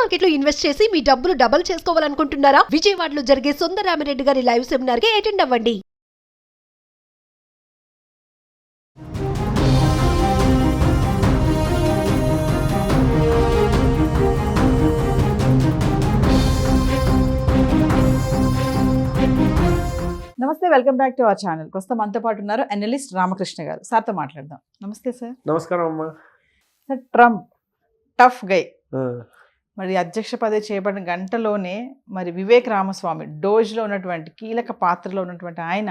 Market లో invest చేసి మీ డబ్బులు డబుల్ చేసుకోవాలనుకుంటున్నారా? విజయవాడలో జరిగే సుందరరామిరెడ్డి గారి లైవ్ సెమినార్ కి అటెండ్ అవ్వండి. నమస్తే, welcome back to our channel. ప్రస్తుతం మనతో పాటు ఉన్నారు అనలిస్ట్ రామకృష్ణ గారు. సార్తో మాట్లాడదాం. నమస్తే సార్. నమస్కారం అమ్మా. సార్, ట్రంప్ టఫ్ గై మరి అధ్యక్ష పదవి చేపట్టిన గంటలోనే మరి వివేక్ రామస్వామి డోజ్లో ఉన్నటువంటి కీలక పాత్రలో ఉన్నటువంటి ఆయన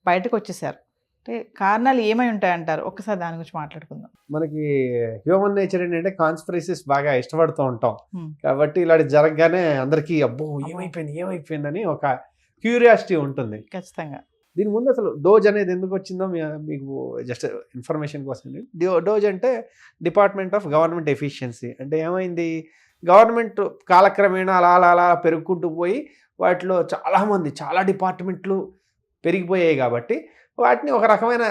బయటకు వచ్చేసారు. అంటే కారణాలు ఏమై ఉంటాయంటారు? ఒక్కసారి దాని గురించి మాట్లాడుకుందాం. మనకి హ్యూమన్ నేచర్ ఏంటంటే కాన్స్పిరసీస్ బాగా ఇష్టపడుతూ ఉంటాం. కాబట్టి ఇలాంటి జరగగానే అందరికీ అబ్బో ఏమైపోయిందని ఒక క్యూరియాసిటీ ఉంటుంది ఖచ్చితంగా. దీని ముందు అసలు డోజ్ అనేది ఎందుకు వచ్చిందో మీకు జస్ట్ ఇన్ఫర్మేషన్ కోసం. డోజ్ అంటే డిపార్ట్మెంట్ ఆఫ్ గవర్నమెంట్ ఎఫిషియన్సీ. అంటే ఏమైంది, గవర్నమెంట్ కాలక్రమేణా అలా అలా అలా పెరుగుకుంటూ పోయి వాటిలో చాలా డిపార్ట్మెంట్లు పెరిగిపోయాయి. కాబట్టి వాటిని ఒక రకమైన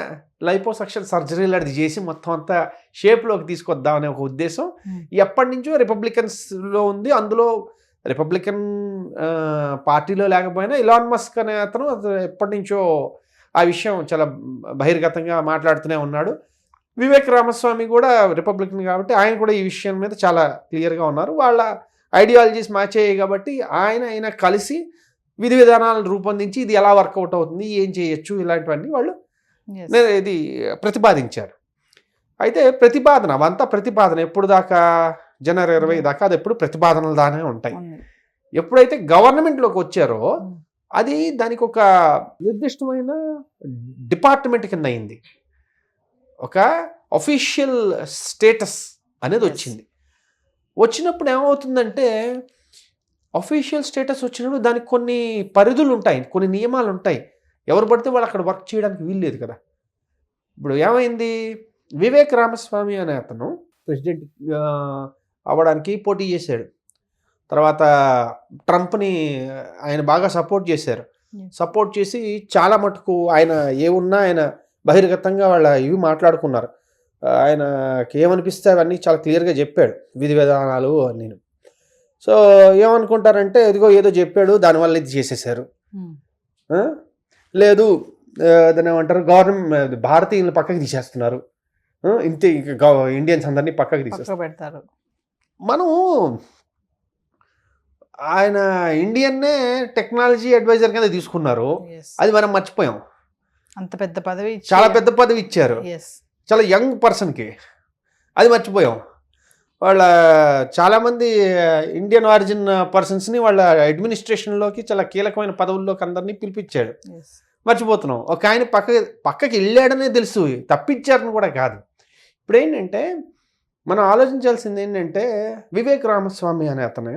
లైపోసక్షన్ సర్జరీ లాంటిది చేసి మొత్తం అంతా షేప్లోకి తీసుకొద్దామనే ఒక ఉద్దేశం ఎప్పటి నుంచో రిపబ్లికన్స్లో ఉంది. అందులో రిపబ్లికన్ పార్టీలో లేకపోయినా ఇలాన్ మస్క్ అనే అతను ఎప్పటి నుంచో ఆ విషయం చాలా బహిర్గతంగా మాట్లాడుతూనే ఉన్నాడు. వివేక్ రామస్వామి కూడా రిపబ్లికన్ కాబట్టి ఆయన కూడా ఈ విషయం మీద చాలా క్లియర్గా ఉన్నారు. వాళ్ళ ఐడియాలజీస్ మ్యాచ్ అయ్యాయి కాబట్టి ఆయన కలిసి విధి విధానాలను రూపొందించి ఇది ఎలా వర్కౌట్ అవుతుంది, ఏం చేయొచ్చు, ఇలాంటివన్నీ వాళ్ళు ఇది ప్రతిపాదించారు. అయితే అవంతా ప్రతిపాదన ఎప్పుడు దాకా, జనవరి 20 దాకా అది ఎప్పుడు ప్రతిపాదనలు దానే ఉంటాయి. ఎప్పుడైతే గవర్నమెంట్లోకి వచ్చారో అది దానికి ఒక నిర్దిష్టమైన డిపార్ట్మెంట్ కింద అయింది. ఒక అఫీషియల్ స్టేటస్ అనేది వచ్చినప్పుడు ఏమవుతుందంటే, అఫీషియల్ స్టేటస్ వచ్చినప్పుడు దానికి కొన్ని పరిధులు ఉంటాయి, కొన్ని నియమాలు ఉంటాయి. ఎవరు పడితే వాళ్ళు అక్కడ వర్క్ చేయడానికి వీల్లేదు కదా. ఇప్పుడు ఏమైంది, వివేక్ రామస్వామి అనే అతను ప్రెసిడెంట్ అవ్వడానికి పోటీ చేశాడు. తర్వాత ట్రంప్ని ఆయన బాగా సపోర్ట్ చేశారు. సపోర్ట్ చేసి చాలా మటుకు ఆయన బహిర్గతంగా ఇవి మాట్లాడుకున్నారు. ఆయనకి ఏమనిపిస్తే అవన్నీ చాలా క్లియర్గా చెప్పాడు, విధి విధానాలు నేను. సో ఏమనుకుంటారంటే, ఇదిగో ఏదో చెప్పాడు దానివల్ల ఇది చేసేసారు. లేదు దాన్ని ఏమంటారు, గవర్నమెంట్ భారతీయులను పక్కకి తీసేస్తున్నారు, ఇంతే ఇండియన్స్ అందరినీ పక్కకి తీసేస్తారు. మనం ఆయన ఇండియన్నే టెక్నాలజీ అడ్వైజర్ కింద తీసుకున్నారు, అది మనం మర్చిపోయాం. అంత పెద్ద పదవి, చాలా పెద్ద పదవి ఇచ్చారు చాలా యంగ్ పర్సన్కి, అది మర్చిపోయాం. చాలామంది ఇండియన్ ఆరిజిన్ పర్సన్స్ని వాళ్ళ అడ్మినిస్ట్రేషన్లోకి చాలా కీలకమైన పదవుల్లోకి అందరినీ పిలిపించాడు, మర్చిపోతున్నాం. ఒక ఆయన పక్కకి వెళ్ళాడనే తెలుసు, తప్పించారని కూడా కాదు. ఇప్పుడు ఏంటంటే మనం ఆలోచించాల్సింది ఏంటంటే, వివేక్ రామస్వామి అనే అతను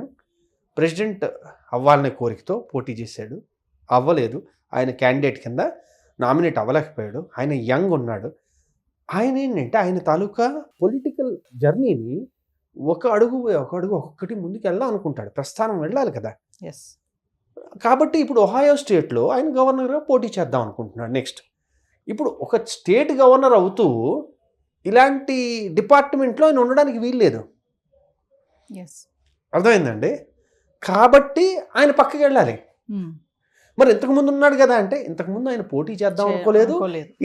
ప్రెసిడెంట్ అవ్వాలనే కోరికతో పోటీ చేశాడు, అవ్వలేదు. ఆయన క్యాండిడేట్ కింద నామినేట్ అవ్వలేకపోయాడు. ఆయన యంగ్ ఉన్నాడు. ఆయన ఏంటంటే ఆయన తాలూకా పొలిటికల్ జర్నీని ఒక అడుగు ఒక్కొక్కటి ముందుకు వెళ్దాం అనుకుంటాడు, ప్రస్థానం వెళ్ళాలి కదా. కాబట్టి ఇప్పుడు ఒహాయో స్టేట్లో ఆయన గవర్నర్గా పోటీ చేద్దాం అనుకుంటున్నాడు. నెక్స్ట్ ఇప్పుడు ఒక స్టేట్ గవర్నర్ అవుతూ ఇలాంటి డిపార్ట్మెంట్లో ఆయన ఉండడానికి వీల్లేదు, అర్థమైందండి. కాబట్టి ఆయన పక్కకి వెళ్ళాలి. మరి ఇంతకుముందు ఉన్నాడు కదా అంటే, ఇంతకుముందు ఆయన పోటీ చేద్దాం అనుకోలేదు.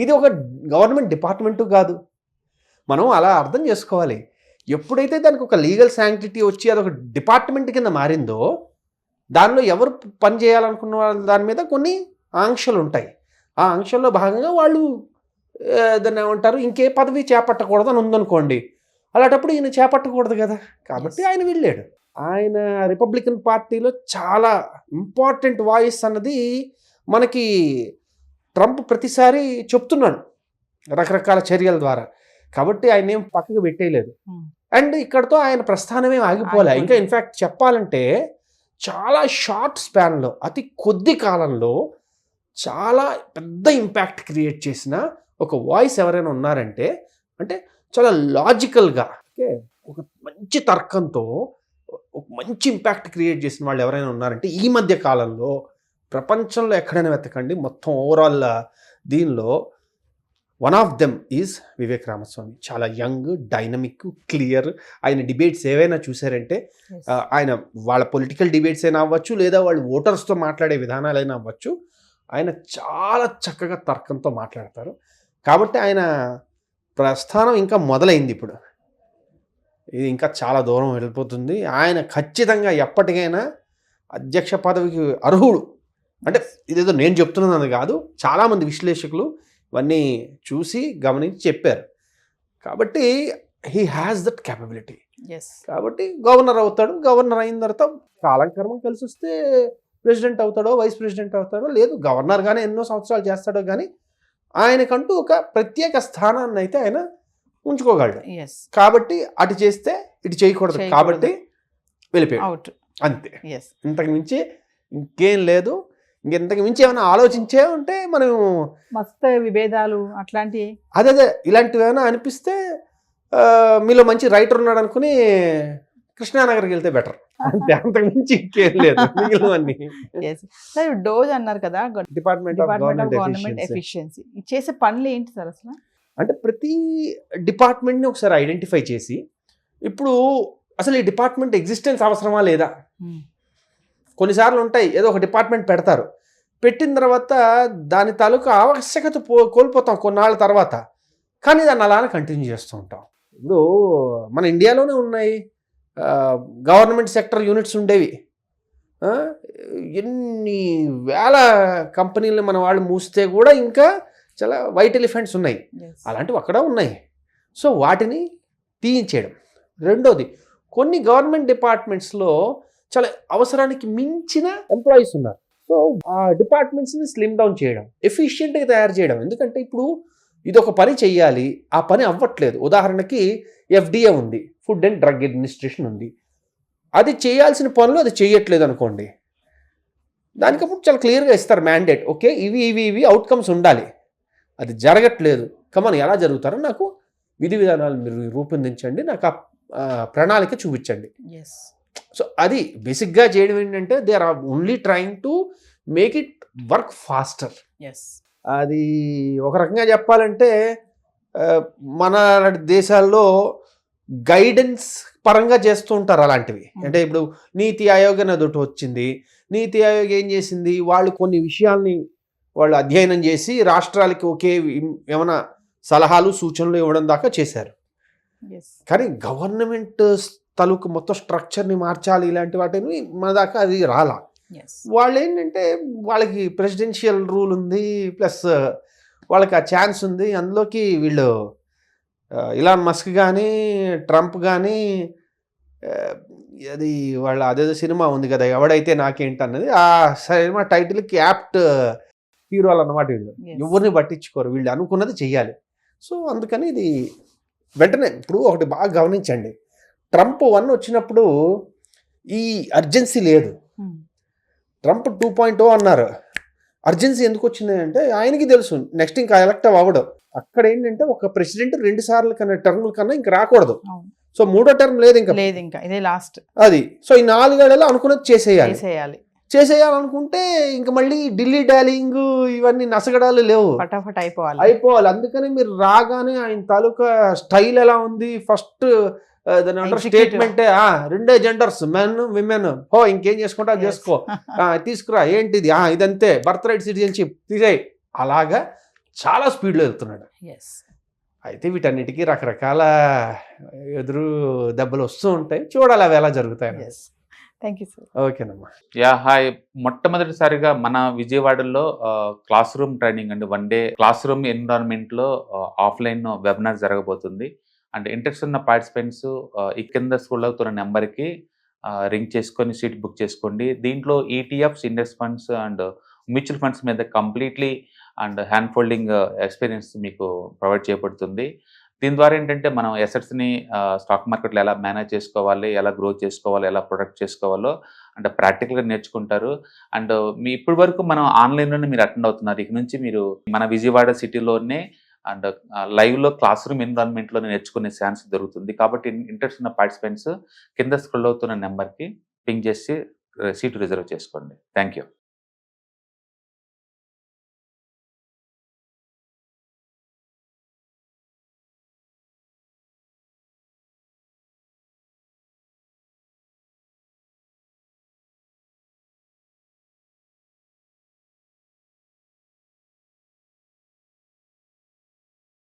ఇది ఒక గవర్నమెంట్ డిపార్ట్మెంటు కాదు, మనం అలా అర్థం చేసుకోవాలి. ఎప్పుడైతే దానికి ఒక లీగల్ శాంక్టిటీ వచ్చి అదొక డిపార్ట్మెంట్ కింద మారిందో, దానిలో ఎవరు పని చేయాలనుకున్న వాళ్ళ దాని మీద కొన్ని ఆంక్షలు ఉంటాయి. ఆ ఆంక్షల్లో భాగంగా వాళ్ళు దాన్ని ఏమంటారు, ఇంకే పదవి చేపట్టకూడదు అని ఉందనుకోండి, అలాంటప్పుడు ఈయన చేపట్టకూడదు కదా. కాబట్టి ఆయన వెళ్ళాడు. ఆయన రిపబ్లికన్ పార్టీలో చాలా ఇంపార్టెంట్ వాయిస్ అన్నది మనకి ట్రంప్ ప్రతిసారి చెప్తున్నాడు రకరకాల చర్యల ద్వారా. కాబట్టి ఆయన ఏం పక్కకు పెట్టేయలేదు. అండ్ ఇక్కడతో ఆయన ప్రస్థానమే ఆగిపోలే. ఇంకా ఇన్ఫ్యాక్ట్ చెప్పాలంటే చాలా షార్ట్ స్పాన్లో, అతి కొద్ది కాలంలో చాలా పెద్ద ఇంపాక్ట్ క్రియేట్ చేసిన ఒక వాయిస్ ఎవరైనా ఉన్నారంటే, అంటే చాలా లాజికల్గా, ఒక మంచి తర్కంతో ఒక మంచి ఇంపాక్ట్ క్రియేట్ చేసిన వాళ్ళు ఎవరైనా ఉన్నారంటే ఈ మధ్య కాలంలో ప్రపంచంలో ఎక్కడైనా వెతకండి, మొత్తం ఓవరాల్ దీనిలో one of them is Vivek Ramaswamy. చాలా యంగ్, డైనమిక్, క్లియర్. ఆయన డిబేట్స్ ఏవైనా చూసారంటే ఆయన వాళ్ళ పొలిటికల్ డిబేట్స్ అయినా అవ్వచ్చు, లేదా వాళ్ళు ఓటర్స్తో మాట్లాడే విధానాలైనా అవ్వచ్చు, ఆయన చాలా చక్కగా తర్కంతో మాట్లాడతారు. కాబట్టి ఆయన ప్రస్థానం ఇంకా మొదలైంది. ఇప్పుడు ఇది ఇంకా చాలా దూరం వెళ్ళిపోతుంది. ఆయన ఖచ్చితంగా ఎప్పటికైనా అధ్యక్ష పదవికి అర్హుడు. అంటే ఇదేదో నేను చెప్తున్నది కాదు, చాలామంది విశ్లేషకులు ఇవన్నీ చూసి గమనించి చెప్పారు. కాబట్టి హీ హ్యాస్ దట్ క్యాపబిలిటీ. కాబట్టి గవర్నర్ అవుతాడు. గవర్నర్ అయిన తర్వాత కాలక్రమం కలిసి వస్తే ప్రెసిడెంట్ అవుతాడో, వైస్ ప్రెసిడెంట్ అవుతాడో, లేదు గవర్నర్గానే ఎన్నో సంవత్సరాలు చేస్తాడో, కానీ ఆయనకంటూ ఒక ప్రత్యేక స్థానాన్ని అయితే ఆయన ఉంచుకోగలడు. కాబట్టి అటు చేస్తే ఇటు చేయకూడదు, కాబట్టి వెళ్ళిపోయాడు అంతే. ఇంతకు మించి ఇంకేం లేదు. ఇంతకు మించి ఏమైనా ఆలోచించే ఉంటే మనం మస్తు విభేదాలు అట్లాంటివి అదే ఇలాంటివి ఏమైనా అనిపిస్తే మీలో మంచి రైటర్ ఉన్నాడు అనుకుని కృష్ణానగర్కి వెళ్తే బెటర్ అంతే. అంతకు మించి ఇంకేం లేదు. మిగిలినవన్నీ డోజ్ అన్నారు కదా, డిపార్ట్మెంట్ ఆఫ్ గవర్నమెంట్ ఎఫిషియన్సీ చేసే పనులు ఏంటి సార్ అసలు? అంటే ప్రతి డిపార్ట్మెంట్ని ఒకసారి ఐడెంటిఫై చేసి, ఇప్పుడు అసలు ఈ డిపార్ట్మెంట్ ఎగ్జిస్టెన్స్ అవసరమా లేదా? కొన్నిసార్లు ఉంటాయి, ఏదో ఒక డిపార్ట్మెంట్ పెడతారు, పెట్టిన తర్వాత దాని తాలూకు ఆవశ్యకత కోల్పోతాం కొన్నాళ్ళ తర్వాత, కానీ దాన్ని అలానే కంటిన్యూ చేస్తూ ఉంటాం. ఇప్పుడు మన ఇండియాలోనే ఉన్నాయి గవర్నమెంట్ సెక్టర్ యూనిట్స్ ఉండేవి. ఎన్ని వేల కంపెనీలు మన వాళ్ళు మూస్తే కూడా ఇంకా చాలా వైట్ ఎలిఫెంట్స్ ఉన్నాయి. అలాంటివి అక్కడ ఉన్నాయి. సో వాటిని తీయించేయడం. రెండోది, కొన్ని గవర్నమెంట్ డిపార్ట్మెంట్స్లో చాలా అవసరానికి మించిన ఎంప్లాయీస్ ఉన్నారు. సో ఆ డిపార్ట్మెంట్స్ని స్లిమ్ డౌన్ చేయడం, ఎఫిషియెంట్గా తయారు చేయడం. ఎందుకంటే ఇప్పుడు ఇది ఒక పని చెయ్యాలి, ఆ పని అవ్వట్లేదు. ఉదాహరణకి FDA ఉంది, ఫుడ్ అండ్ డ్రగ్ అడ్మినిస్ట్రేషన్ ఉంది. అది చేయాల్సిన పనులు అది చేయట్లేదు అనుకోండి, దానికప్పుడు చాలా క్లియర్గా ఇస్తారు మ్యాండేట్. ఓకే, ఇవి అవుట్కమ్స్ ఉండాలి, అది జరగట్లేదు, కమన్ ఎలా జరుగుతారో నాకు విధి విధానాలు మీరు రూపొందించండి, నాకు ఆ ప్రణాళిక చూపించండి. సో అది బేసిక్గా చేయడం ఏంటంటే they are only trying to make it work faster. అది ఒక రకంగా చెప్పాలంటే మన దేశాల్లో గైడెన్స్ పరంగా చేస్తూ ఉంటారు అలాంటివి. అంటే ఇప్పుడు నీతి ఆయోగ్ అనేది ఒకటి వచ్చింది. నీతి ఆయోగ్ ఏం చేసింది, వాళ్ళు కొన్ని విషయాల్ని వాళ్ళు అధ్యయనం చేసి రాష్ట్రాలకి ఒకే ఏమైనా సలహాలు సూచనలు ఇవ్వడం దాకా చేశారు. కానీ గవర్నమెంట్ తాలూకు మొత్తం స్ట్రక్చర్ని మార్చాలి, ఇలాంటి వాటిని మన దాకా అది రాలా. వాళ్ళు ఏంటంటే వాళ్ళకి ప్రెసిడెన్షియల్ రూల్ ఉంది, ప్లస్ వాళ్ళకి ఆ ఛాన్స్ ఉంది. అందులోకి వీళ్ళు ఇలాన్ మస్క్ కానీ ట్రంప్ కానీ అది వాళ్ళ అదేదో సినిమా ఉంది కదా, ఎవడైతే నాకేంటి అన్నది, ఆ సినిమా టైటిల్కి యాప్ట్ హీరోలు అన్నమాట. వీళ్ళు ఎవరిని పట్టించుకోరు, వీళ్ళు అనుకున్నది చెయ్యాలి. సో అందుకని ఇది వెంటనే ఇప్పుడు ఒకటి బాగా గమనించండి, ట్రంప్ 1 వచ్చినప్పుడు ఈ అర్జెన్సీ లేదు. ట్రంప్ 2.0 అన్నారు. అర్జెన్సీ ఎందుకు వచ్చింది అంటే ఆయనకి తెలుసు నెక్స్ట్ ఇంకా ఎలక్ట్ అవ్వడం. అక్కడ ఏంటంటే ఒక ప్రెసిడెంట్ 2 సార్లు కన్నా టర్మ్ల కన్నా ఇంకా రాకూడదు. సో 3వ టర్మ్ లేదు, ఇంకా ఇదే లాస్ట్. అది సో ఈ 4 ఏళ్లలో అనుకున్నది చేసేయాలనుకుంటే ఇంకా మళ్ళీ ఢిల్లీ డాలింగ్ ఇవన్నీ నసగడాలు లేవు, ఫటాఫట్ అయిపోవాలి. అందుకని మీరు రాగానే ఆయన తాలూకా స్టైల్ ఎలా ఉంది, ఫస్ట్ స్టేట్మెంటే 2 జెండర్స్, మెన్ విమెన్, ఇంకేం చేసుకుంటా చేసుకో, తీసుకురా, ఏంటిది ఇదంతే, బర్త్ రైట్ సిటిజన్షిప్ తీసేయి, అలాగా చాలా స్పీడ్లో వెళ్తున్నాడు. అయితే వీటన్నిటికీ రకరకాల ఎదురు దెబ్బలు వస్తూ ఉంటాయి, చూడాలి అవి ఎలా జరుగుతాయి. Thank you sir. ఓకేనమ్మా. హాయ్. మొట్టమొదటిసారిగా మన విజయవాడలో క్లాస్ రూమ్ ట్రైనింగ్ అండి, 1 డే క్లాస్ రూమ్ ఎన్విరాన్మెంట్లో ఆఫ్లైన్ వెబినార్ జరగబోతుంది. అండ్ ఇంట్రెస్ట్ ఉన్న పార్టిసిపెంట్స్ ఈ కింద స్కూల్ అవుతున్న నెంబర్కి రింగ్ చేసుకొని సీట్ బుక్ చేసుకోండి. దీంట్లో ETFs, index funds and mutual funds మీద completely and hand holding experience మీకు ప్రొవైడ్ చేయబడుతుంది. దీని ద్వారా ఏంటంటే మనం ఎసెట్స్ని స్టాక్ మార్కెట్లో ఎలా మేనేజ్ చేసుకోవాలి, ఎలా గ్రో చేసుకోవాలి, ఎలా ప్రొడక్ట్ చేసుకోవాలో అంటే ప్రాక్టికల్గా నేర్చుకుంటారు. అండ్ మీ ఇప్పటి వరకు మనం ఆన్లైన్లోనే మీరు అటెండ్ అవుతున్నారు. ఇక నుంచి మీరు మన విజయవాడ సిటీలోనే అండ్ లైవ్లో క్లాస్ రూమ్ ఎన్విరాన్మెంట్లో నేర్చుకునే ఛాన్స్ దొరుకుతుంది. కాబట్టి ఇంట్రెస్ట్ ఉన్న పార్టిసిపెంట్స్ కింద స్క్రోల్ అవుతున్న నెంబర్కి పింగ్ చేసి సీటు రిజర్వ్ చేసుకోండి. Thank you.